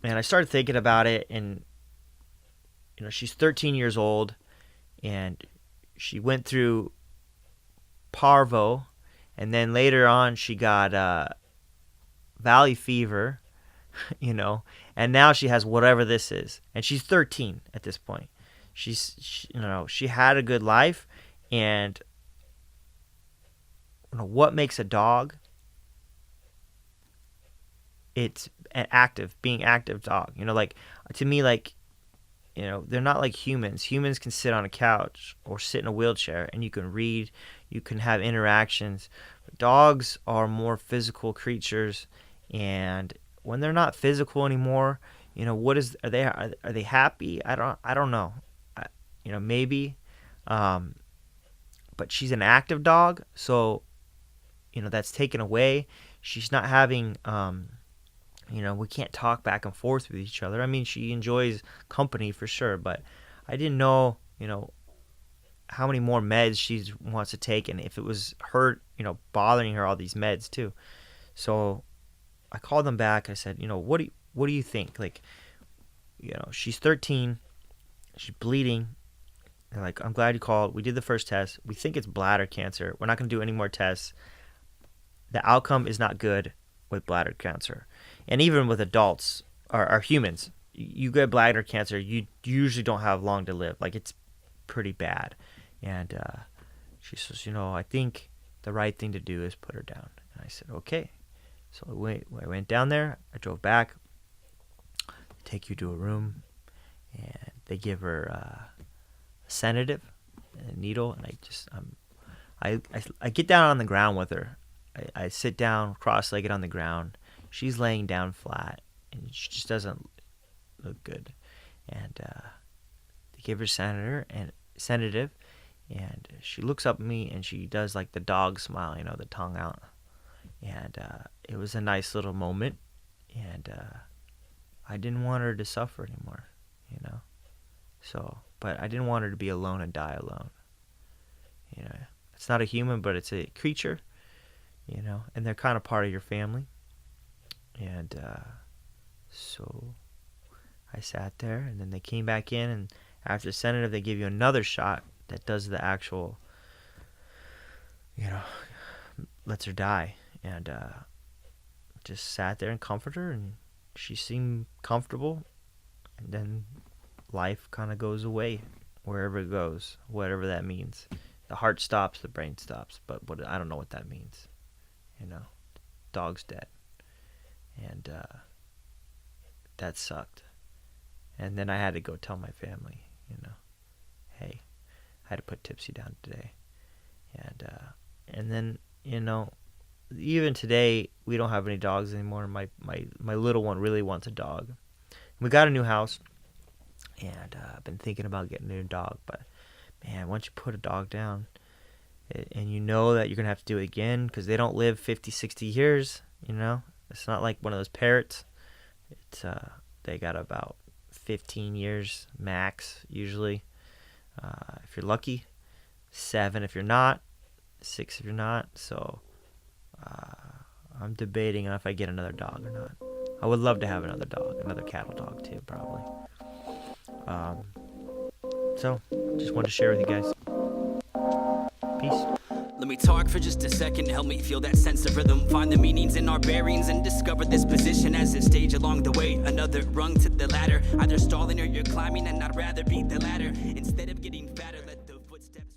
And I started thinking about it, and she's 13 years old, and she went through parvo, and then later on she got valley fever, and now she has whatever this is, and she's 13 at this point. She had a good life, and what makes a dog? It's being active dog. Like, to me, like, they're not like humans. Humans can sit on a couch or sit in a wheelchair, and you can read, you can have interactions. Dogs are more physical creatures, and when they're not physical anymore, are they happy? I don't know. Maybe, but she's an active dog, so that's taken away. She's not having we can't talk back and forth with each other. I mean, she enjoys company for sure, but I didn't know, how many more meds she wants to take, and if it was her, bothering her, all these meds too. So I called them back. I said, what do you think? Like, she's 13, she's bleeding. They're like, I'm glad you called. We did the first test. We think it's bladder cancer. We're not going to do any more tests. The outcome is not good with bladder cancer. And even with adults or humans, you get bladder cancer, you usually don't have long to live. Like, it's pretty bad. And she says, I think the right thing to do is put her down. And I said, okay. So I went down there. I drove back. They take you to a room, and they give her a sedative and a needle. And I get down on the ground with her. I sit down cross-legged on the ground. She's laying down flat, and she just doesn't look good. And they give her sedative, and she looks up at me, and she does like the dog smile, the tongue out. And it was a nice little moment, and I didn't want her to suffer anymore, So, but I didn't want her to be alone and die alone. It's not a human, but it's a creature. And they're kind of part of your family. And so I sat there, and then they came back in, and after the sedative, they give you another shot that does the actual, lets her die. And just sat there and comforted her, and she seemed comfortable. And then life kind of goes away, wherever it goes, whatever that means. The heart stops, the brain stops, but I don't know what that means. Dog's dead. And that sucked. And then I had to go tell my family, hey, I had to put Tipsy down today. And then, even today, we don't have any dogs anymore. My little one really wants a dog. We got a new house, and I've been thinking about getting a new dog. But, man, once you put a dog down, and you know that you're going to have to do it again, because they don't live 50, 60 years, It's not like one of those parrots. It's they got about 15 years max, usually. If you're lucky, 7 if you're not, 6 if you're not. So I'm debating if I get another dog or not. I would love to have another dog, another cattle dog too, probably. So just wanted to share with you guys. Peace. Let me talk for just a second, help me feel that sense of rhythm. Find the meanings in our bearings and discover this position as a stage along the way. Another rung to the ladder, either stalling or you're climbing, and I'd rather beat the ladder. Instead of getting fatter, let the footsteps...